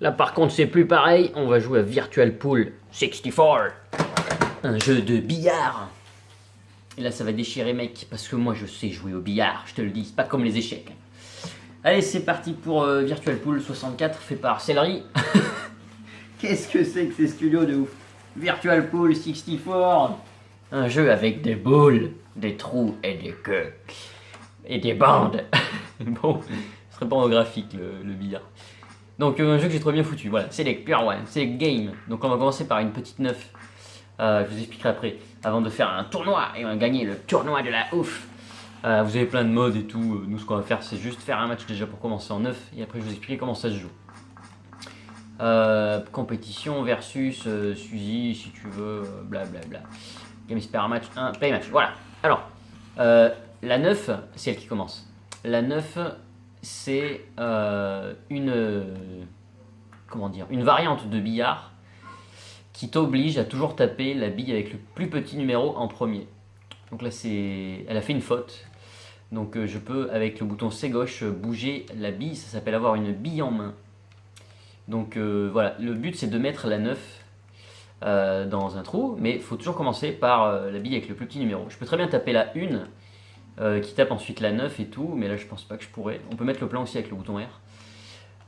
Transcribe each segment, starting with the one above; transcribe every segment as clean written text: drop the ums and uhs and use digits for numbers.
Là par contre c'est plus pareil, on va jouer à Virtual Pool 64. Un jeu de billard. Et là ça va déchirer mec, parce que moi je sais jouer au billard, je te le dis, c'est pas comme les échecs. Allez c'est parti pour Virtual Pool 64 fait par Celery. Qu'est-ce que c'est que ces studios de ouf? Virtual Pool 64. Un jeu avec des boules, des trous et des queues. Et des bandes. Bon, ce serait pas graphique le billard. Donc un jeu que j'ai trop bien foutu, voilà, Select Pure One, Select Game. Donc on va commencer par une petite neuf. Je vous expliquerai après, avant de faire un tournoi, et on va gagner le tournoi de la ouf. Vous avez plein de modes et tout, nous ce qu'on va faire c'est juste faire un match déjà pour commencer en neuf, et après je vous expliquerai comment ça se joue. Compétition versus Suzy si tu veux, blablabla. Game Spare Match 1, Play Match, voilà. Alors, la 9, c'est elle qui commence. La 9, c'est une variante de billard qui t'oblige à toujours taper la bille avec le plus petit numéro en premier. Donc là, elle a fait une faute. Donc je peux, avec le bouton C gauche, bouger la bille. Ça s'appelle avoir une bille en main. Donc voilà, le but c'est de mettre la 9 dans un trou, mais il faut toujours commencer par la bille avec le plus petit numéro. Je peux très bien taper la 1 qui tape ensuite la 9 et tout, mais là je pense pas que je pourrais. On peut mettre le plan aussi avec le bouton R.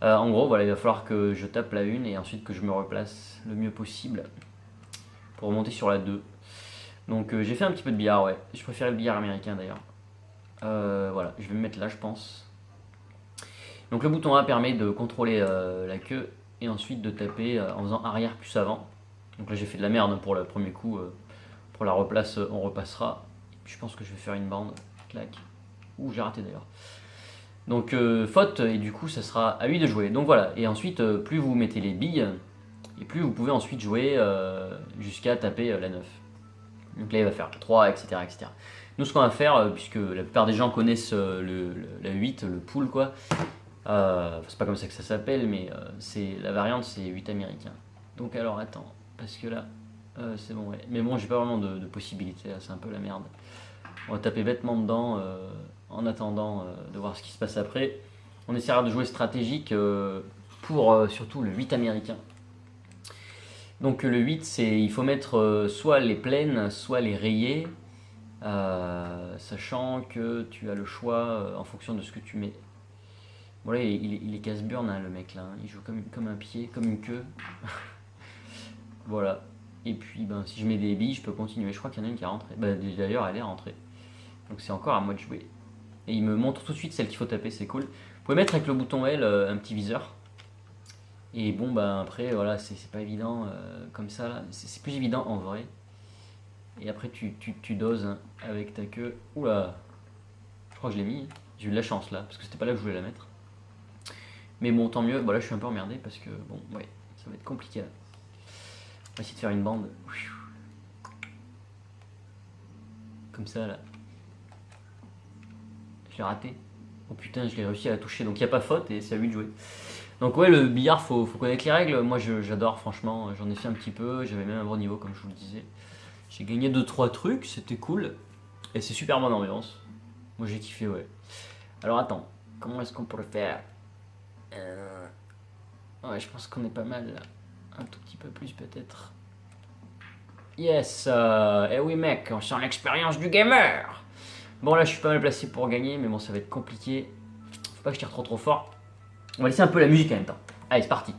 En gros, voilà, il va falloir que je tape la 1 et ensuite que je me replace le mieux possible pour remonter sur la 2. Donc j'ai fait un petit peu de billard, ouais. Je préférais le billard américain d'ailleurs. Voilà, je vais me mettre là, je pense. Donc le bouton A permet de contrôler la queue et ensuite de taper en faisant arrière plus avant. Donc là j'ai fait de la merde pour le premier coup. Pour la replace, on repassera. Et puis, je pense que je vais faire une bande. Clac. Ouh, j'ai raté d'ailleurs. Donc faute, et du coup ça sera à lui de jouer. Donc voilà, et ensuite plus vous mettez les billes, et plus vous pouvez ensuite jouer jusqu'à taper la 9. Donc là il va faire 3, etc. etc. Nous ce qu'on va faire, puisque la plupart des gens connaissent la 8, le pool quoi, c'est pas comme ça que ça s'appelle, mais la variante c'est 8 américain. Donc alors attends, parce que là c'est bon, ouais. Mais bon j'ai pas vraiment de possibilités, c'est un peu la merde. On va taper bêtement dedans en attendant de voir ce qui se passe après. On essaiera de jouer stratégique pour surtout le 8 américain. Donc le 8, il faut mettre soit les plaines, soit les rayés, sachant que tu as le choix en fonction de ce que tu mets. Bon là il est casse-burn hein, le mec là, il joue comme un pied, comme une queue. Voilà. Et puis ben, si je mets des billes, je peux continuer. Je crois qu'il y en a une qui est rentrée. D'ailleurs elle est rentrée. Donc c'est encore à moi de jouer. Et il me montre tout de suite celle qu'il faut taper, c'est cool. Vous pouvez mettre avec le bouton L un petit viseur. Et bon, bah après, voilà, c'est pas évident comme ça. Là. C'est plus évident en vrai. Et après, tu doses hein, avec ta queue. Oula, je crois que je l'ai mis. J'ai eu de la chance là, parce que c'était pas là que je voulais la mettre. Mais bon, tant mieux. Bon, là, je suis un peu emmerdé parce que, bon, ouais, ça va être compliqué là. On va essayer de faire une bande. Comme ça là. Je l'ai raté. Oh putain, je l'ai réussi à la toucher. Donc il n'y a pas faute et c'est à lui de jouer. Donc ouais, le billard, faut connaître les règles. Moi, j'adore, franchement. J'en ai fait un petit peu. J'avais même un bon niveau, comme je vous le disais. J'ai gagné 2-3 trucs. C'était cool. Et c'est super bonne ambiance. Moi, j'ai kiffé, ouais. Alors attends. Comment est-ce qu'on pourrait faire Ouais, je pense qu'on est pas mal là. Un tout petit peu plus peut-être. Yes. Eh oui, mec. On sent l'expérience du gamer. Bon là je suis pas mal placé pour gagner mais bon ça va être compliqué. Faut pas que je tire trop fort. On va laisser un peu la musique en même temps. Allez c'est parti.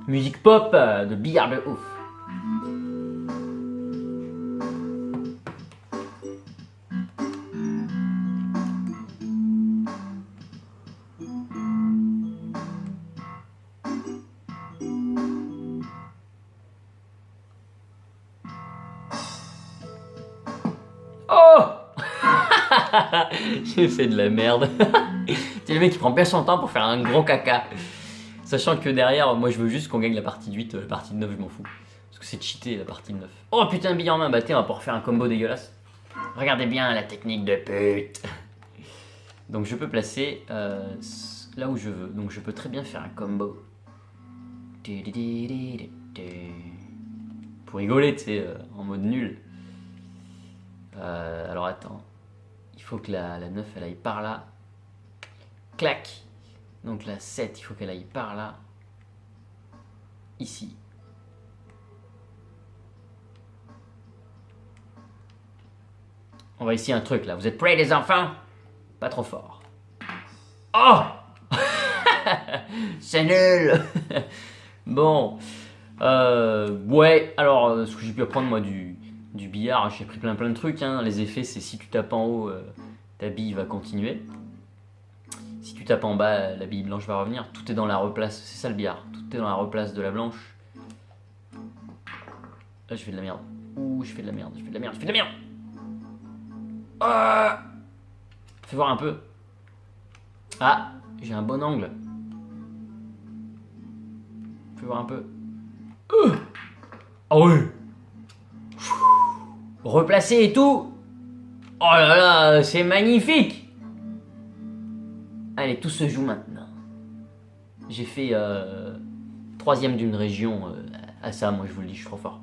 Musique pop de billard de ouf. Oh j'ai fait de la merde. C'est le mec qui prend bien son temps pour faire un gros caca. Sachant que derrière, moi je veux juste qu'on gagne la partie de 8, la partie de 9 je m'en fous. Parce que c'est cheaté la partie de 9. Oh putain, billet en main, bah on va pouvoir faire un combo dégueulasse. Regardez bien la technique de pute. Donc je peux placer là où je veux. Donc je peux très bien faire un combo. Pour rigoler, tu sais, en mode nul. Alors attends. Il faut que la 9 elle aille par là. Clac. Donc la 7 il faut qu'elle aille par là. ici. On va essayer un truc là. Vous êtes prêts les enfants? Pas trop fort. Oh! C'est nul. Bon. Ouais, alors ce que j'ai pu apprendre moi du billard, j'ai pris plein de trucs. Hein. Les effets, c'est si tu tapes en haut, ta bille va continuer. Si tu tapes en bas, la bille blanche va revenir. Tout est dans la replace, c'est ça le billard. Tout est dans la replace de la blanche. Là, je fais de la merde. Ouh, je fais de la merde, je fais de la merde, je fais de la merde. Fais voir un peu. Ah, j'ai un bon angle. Fais voir un peu. Ah oui. Replacer et tout. Oh là là, c'est magnifique. Allez, tout se joue maintenant. J'ai fait 3ème d'une région à ça, moi je vous le dis, je suis trop fort.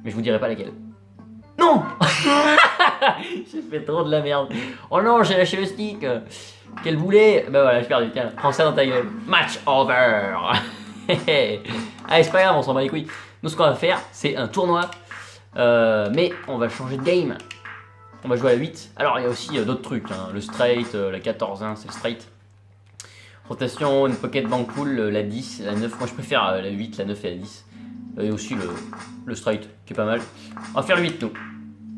Mais je vous dirai pas laquelle. Non. J'ai fait trop de la merde. Oh non, j'ai lâché le stick. Quel boulet. Bah voilà, j'ai perdu. Tiens, prends ça dans ta gueule. Match over. Allez, c'est pas grave, on s'en bat les couilles. Nous, ce qu'on va faire, c'est un tournoi. Mais on va changer de game. On va jouer à 8. Alors, il y a aussi d'autres trucs. Hein. Le straight, la 14-1, c'est le straight. Rotation, une pocket bank pool, la 10, la 9. Moi, je préfère la 8, la 9 et la 10. Et aussi le straight, qui est pas mal. On va faire le 8, nous.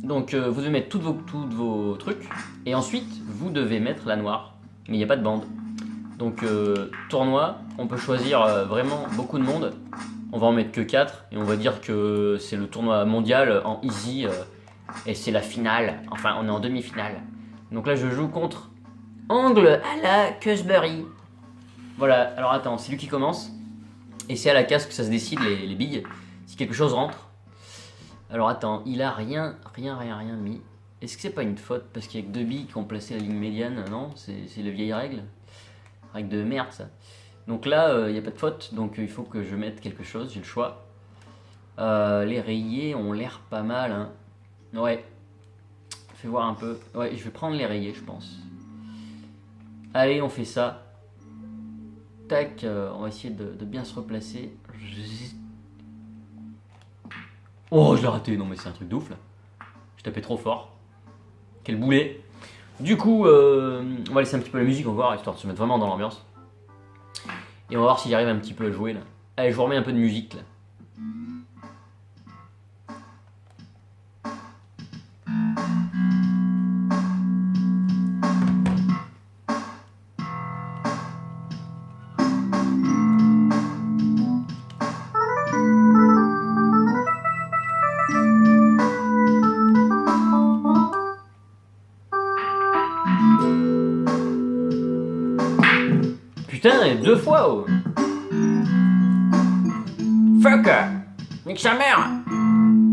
Donc, vous devez mettre tous vos trucs. Et ensuite, vous devez mettre la noire. Mais il n'y a pas de bande. Donc, tournoi, on peut choisir vraiment beaucoup de monde. On va en mettre que 4. Et on va dire que c'est le tournoi mondial en easy. Et c'est la finale. Enfin, on est en demi-finale. Donc là, je joue contre Angle à la Cusbury. Voilà, alors attends, c'est lui qui commence. Et c'est à la casse que ça se décide, les billes. Si quelque chose rentre. Alors attends, il a rien mis. Est-ce que c'est pas une faute? Parce qu'il y a que 2 billes qui ont placé la ligne médiane. Non, c'est la vieille règle. Règle de merde, ça. Donc là, il n'y a pas de faute. Donc il faut que je mette quelque chose, j'ai le choix. Les rayés ont l'air pas mal, hein. Ouais. Fais voir un peu. Ouais, je vais prendre les rayés, je pense. Allez, on fait ça. Tac, on va essayer de bien se replacer. Oh, je l'ai raté. Non, mais c'est un truc de ouf, là. Je tapais trop fort. Quel boulet. Du coup, on va laisser un petit peu la musique encore, histoire de se mettre vraiment dans l'ambiance. Et on va voir si j'arrive un petit peu à jouer, là. Allez, je vous remets un peu de musique, là. Putain, 2 fois, oh. Fuck. Nique sa mère.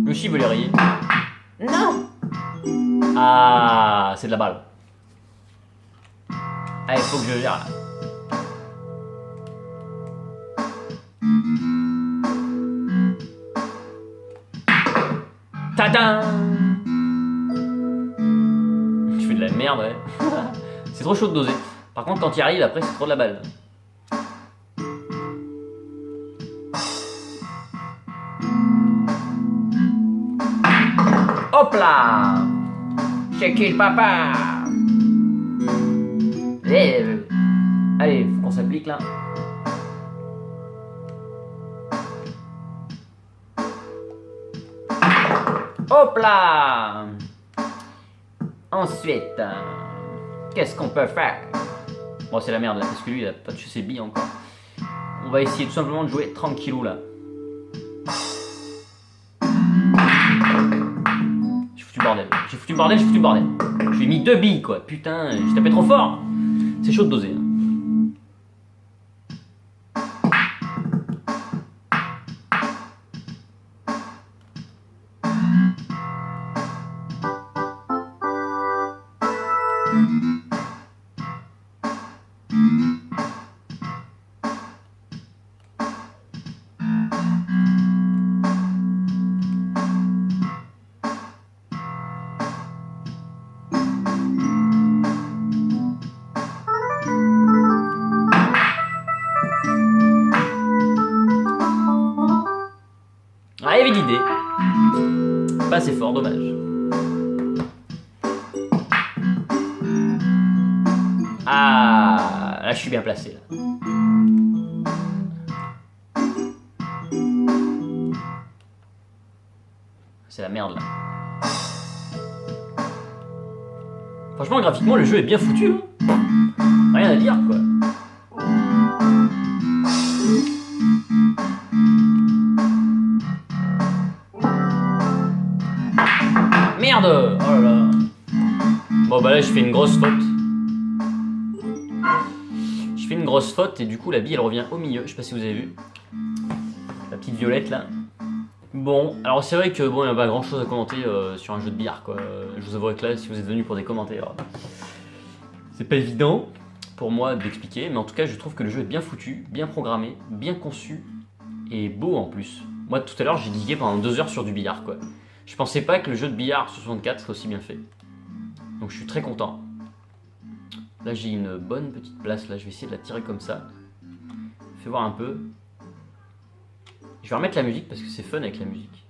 Lui aussi veut les rayer. Non. Ah, c'est de la balle. Allez, faut que je gère là. Tadam. Je fais de la merde, ouais. C'est trop chaud de doser. Par contre, quand il arrive, après, c'est trop de la balle. Hop là. C'est qui le papa? Allez, faut qu'on s'applique là. Hop là. Ensuite, qu'est-ce qu'on peut faire? Bon, c'est la merde là, parce que lui, il a pas touché ses billes encore. On va essayer tout simplement de jouer tranquillou là. J'ai foutu bordel. J'ai foutu bordel. Je lui ai mis 2 billes quoi. Putain, j'ai tapé trop fort. C'est chaud de doser. Hein. Ah, il y avait l'idée. Pas assez fort, dommage. Ah, là je suis bien placé là. C'est la merde là. Franchement, graphiquement, le jeu est bien foutu. Hein. Rien à dire quoi. Merde! Oh là là. Bon bah là, je fais une grosse faute. Je fais une grosse faute et du coup, la bille elle revient au milieu. Je sais pas si vous avez vu. La petite violette là. Bon, alors c'est vrai que bon, il n'y a pas grand chose à commenter sur un jeu de billard quoi. Je vous avouerai que là, si vous êtes venu pour des commentaires, c'est pas évident pour moi d'expliquer, mais en tout cas, je trouve que le jeu est bien foutu, bien programmé, bien conçu et beau en plus. Moi, tout à l'heure, j'ai digué pendant 2 heures sur du billard quoi. Je pensais pas que le jeu de billard sur 64 serait aussi bien fait. Donc je suis très content. Là, j'ai une bonne petite place là, je vais essayer de la tirer comme ça. Fais voir un peu. Je vais remettre la musique parce que c'est fun avec la musique.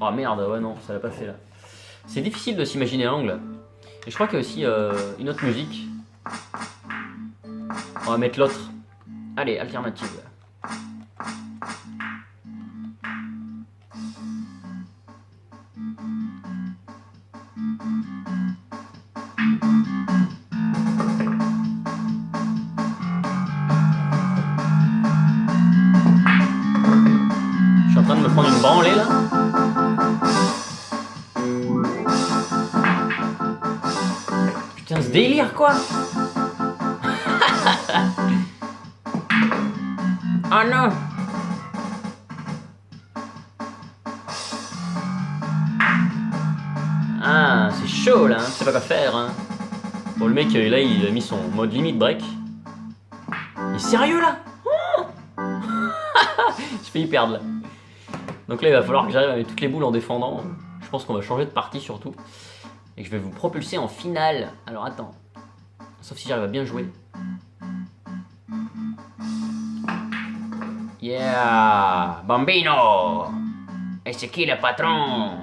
Oh merde, ouais non, ça l'a pas fait là. C'est difficile de s'imaginer l'angle. Et je crois qu'il y a aussi une autre musique. On va mettre l'autre. Allez, alternative. Je suis en train de me prendre une branlée là. Putain, ce délire quoi. Oh non. Ah, c'est chaud là, hein. Je sais pas quoi faire. Hein. Bon, le mec là, il a mis son mode limite break. Il est sérieux là. Je fais y perdre là. Donc là, il va falloir que j'arrive à mettre toutes les boules en défendant. Je pense qu'on va changer de partie surtout. Et que je vais vous propulser en finale. Alors attends. Sauf si j'arrive à bien jouer. Yeah, Bambino. Et c'est qui le patron?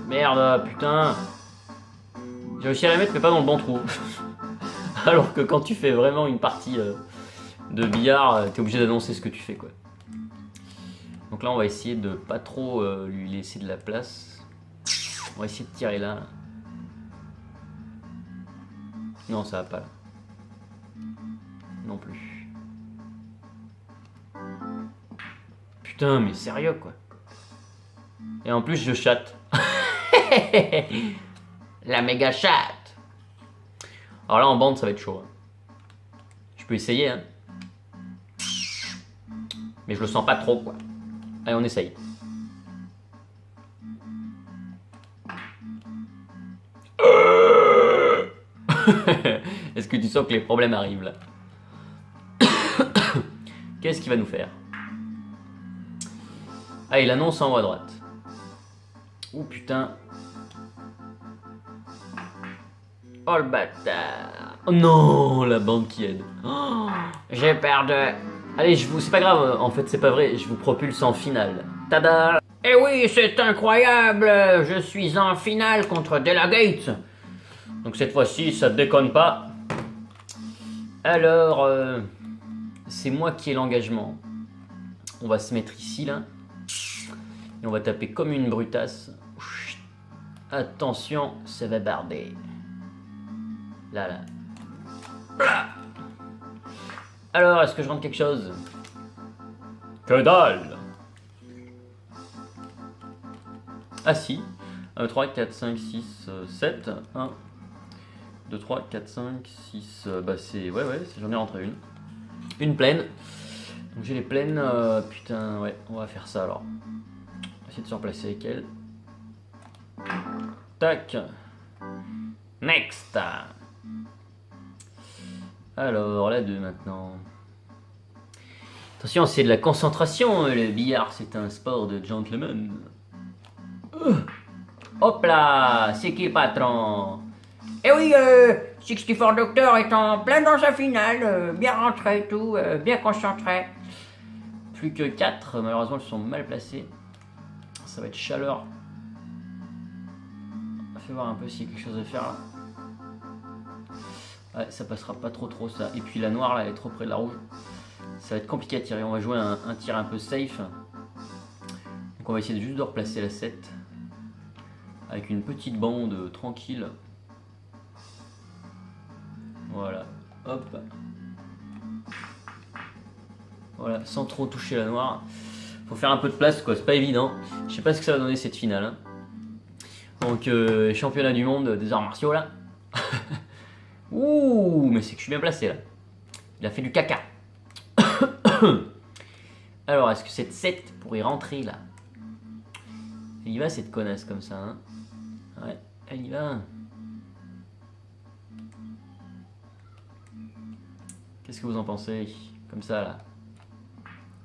Merde, putain. J'ai réussi à la mettre mais pas dans le bon trou. Alors que quand tu fais vraiment une partie de billard, t'es obligé d'annoncer ce que tu fais quoi. Donc là on va essayer de pas trop lui laisser de la place. On va essayer de tirer là. Non, ça va pas là. Non plus. Putain, mais sérieux quoi. Et en plus je chatte. La méga chatte. Alors là en bande ça va être chaud. Hein. Je peux essayer hein. Mais je le sens pas trop quoi. Allez on essaye. Est-ce que tu sens que les problèmes arrivent là? Qu'est-ce qu'il va nous faire? Ah, il annonce en haut à droite. Oh putain. Oh le bâtard. Oh non, la bande qui aide. Oh, j'ai perdu. Allez, c'est pas grave, en fait c'est pas vrai, je vous propulse en finale. Tada! Eh oui, c'est incroyable! Je suis en finale contre Delagate. Donc cette fois-ci, ça déconne pas. Alors, c'est moi qui ai l'engagement. On va se mettre ici, là. Et on va taper comme une brutasse. Attention, ça va barder. Là, là. Alors, est-ce que je rentre quelque chose? Que dalle! Ah si. 1, 3, 4, 5, 6, 7. 1, 2, 3, 4, 5, 6. Bah c'est... Ouais, j'en ai rentré une. Une pleine. Donc j'ai les pleines. Putain, ouais, on va faire ça alors. On va essayer de se replacer avec elle. Tac. Next. Alors, la 2 maintenant. Attention, c'est de la concentration, le billard, c'est un sport de gentleman. Hop là, c'est qui le patron? Eh oui, 64 Doctor est en plein dans sa finale, bien rentré et tout, bien concentré. Plus que 4, malheureusement elles sont mal placées. Ça va être chaleur. Fais voir un peu s'il y a quelque chose à faire là. Ouais, ça passera pas trop ça. Et puis la noire là, elle est trop près de la rouge. Ça va être compliqué à tirer. On va jouer un tir un peu safe. Donc on va essayer juste de replacer la 7. Avec une petite bande tranquille. Voilà. Hop. Voilà, sans trop toucher la noire. Faut faire un peu de place quoi, c'est pas évident. Je sais pas ce que ça va donner cette finale. Hein. Donc championnat du monde des arts martiaux là. Ouh, mais c'est que je suis bien placé là. Il a fait du caca. Alors, est-ce que cette 7 pourrait rentrer là? Elle y va cette connasse comme ça. Hein, ouais, elle y va. Qu'est-ce que vous en pensez? Comme ça là.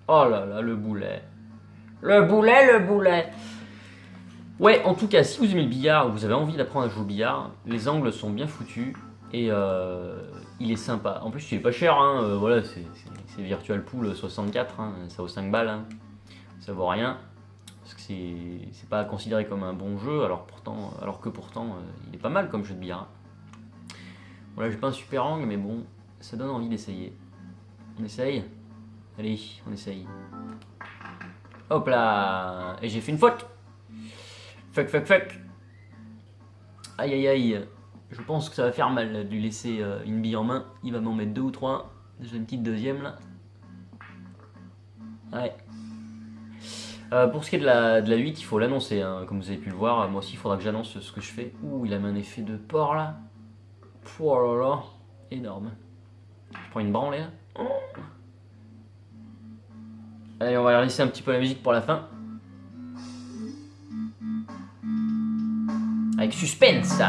Oh là là, le boulet. Le boulet, le boulet. Ouais, en tout cas, si vous aimez le billard ou vous avez envie d'apprendre à jouer au billard, les angles sont bien foutus et il est sympa. En plus, il est pas cher, hein, voilà, c'est Virtual Pool 64, hein, ça vaut 5 balles, hein, ça vaut rien. Parce que c'est pas considéré comme un bon jeu, alors que pourtant, il est pas mal comme jeu de billard. Voilà, j'ai pas un super angle, mais bon, ça donne envie d'essayer. On essaye? Allez, on essaye. Hop là! Et j'ai fait une faute! Fuck. Aïe aïe aïe. Je pense que ça va faire mal de lui laisser une bille en main. Il va m'en mettre 2 ou 3. Déjà une petite deuxième là. Ouais. Pour ce qui est de la 8, il faut l'annoncer. Hein. Comme vous avez pu le voir, moi aussi il faudra que j'annonce ce que je fais. Ouh, il a mis un effet de porc là. Oh là là. Énorme. Je prends une branlée là. Oh. Allez, on va laisser un petit peu la musique pour la fin. Avec suspense.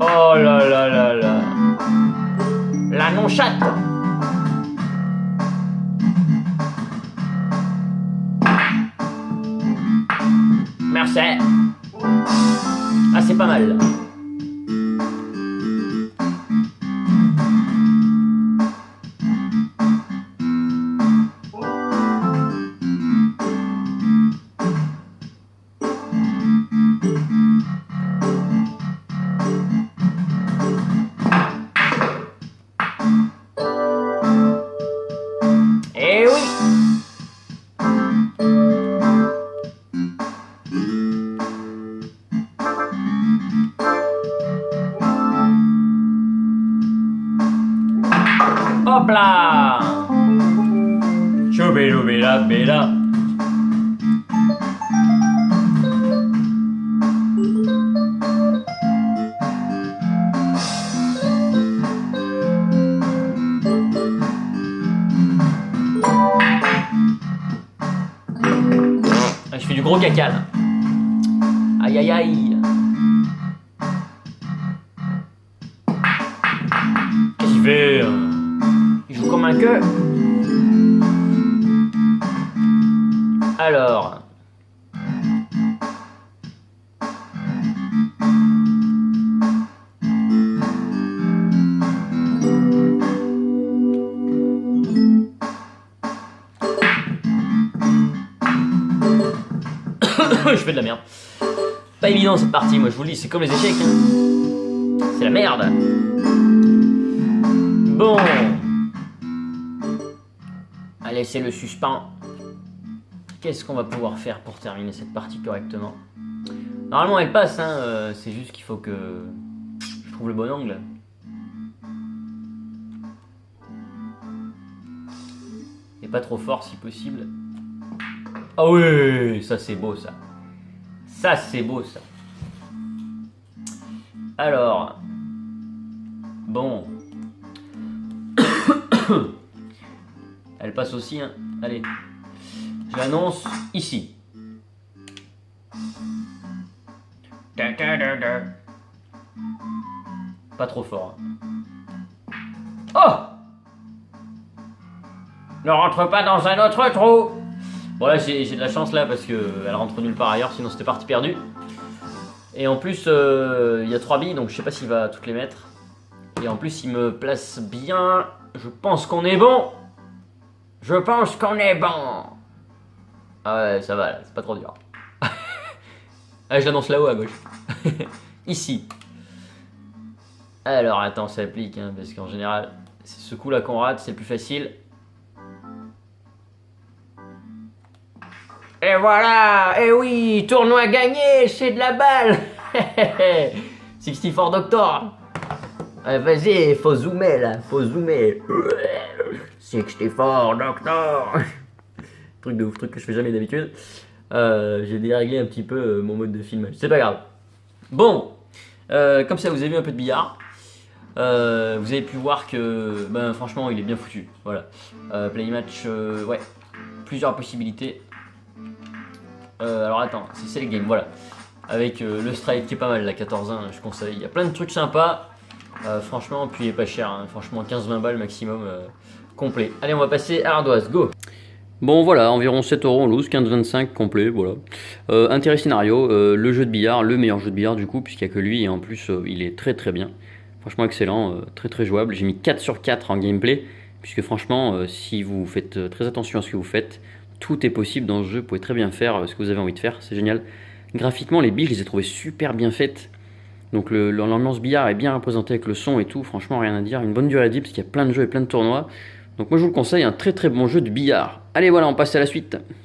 Oh là là là là. La non-chatte. Merci. Ah, c'est pas mal. Eh oui. Hop là! Choubéloubéla-béla. Ah, je fais du gros caca là. Aïe aïe aïe. Qu'est-ce qu'il fait? Il joue comme un queue. Alors. Je fais de la merde. Pas évident cette partie, moi je vous le dis, c'est comme les échecs. Hein. C'est la merde. Bon. Allez, c'est le suspens. Qu'est-ce qu'on va pouvoir faire pour terminer cette partie correctement? Normalement elle passe, hein, c'est juste qu'il faut que je trouve le bon angle. Et pas trop fort si possible. Ah oui, ça c'est beau ça. Ça c'est beau ça. Alors. Bon. Elle passe aussi, hein. Allez. Je l'annonce ici. Pas trop fort. Oh! Ne rentre pas dans un autre trou! Bon là j'ai de la chance là parce qu'elle rentre nulle part ailleurs, sinon c'était parti perdu. Et en plus il y a 3 billes donc je sais pas s'il va toutes les mettre. Et en plus il me place bien. Je pense qu'on est bon! Je pense qu'on est bon! Ah ouais ça va là, c'est pas trop dur. Ah je l'annonce là-haut à gauche. Ici. Alors attends ça applique hein, parce qu'en général c'est ce coup là qu'on rate, c'est plus facile. Et voilà, et oui, tournoi gagné, c'est de la balle. 64 Doctor. Vas-y, faut zoomer là, faut zoomer. 64 Doctor. Truc de ouf, truc que je fais jamais d'habitude. J'ai déréglé un petit peu mon mode de filmage, c'est pas grave. Bon, comme ça vous avez vu un peu de billard. Vous avez pu voir que, ben franchement, il est bien foutu. Voilà. Play match, ouais, plusieurs possibilités. Alors attends, c'est le game, voilà. Avec le strike qui est pas mal, la 14-1, je conseille. Il y a plein de trucs sympas. Franchement, puis il est pas cher. Hein. Franchement, 15-20 balles maximum complet. Allez, on va passer à l'ardoise, go! Bon voilà, environ 7 € en loose, 15-25 complet, voilà. Intérêt scénario, le jeu de billard, le meilleur jeu de billard du coup, puisqu'il n'y a que lui, et en plus il est très très bien. Franchement excellent, très très jouable. J'ai mis 4 sur 4 en gameplay, puisque franchement, si vous faites très attention à ce que vous faites, tout est possible dans ce jeu, vous pouvez très bien faire ce que vous avez envie de faire, c'est génial. Graphiquement, les billes, je les ai trouvées super bien faites. Donc l'ambiance billard est bien représentée avec le son et tout, franchement rien à dire. Une bonne durée de vie, parce qu'il y a plein de jeux et plein de tournois. Donc moi je vous le conseille, un très très bon jeu de billard. Allez voilà, on passe à la suite.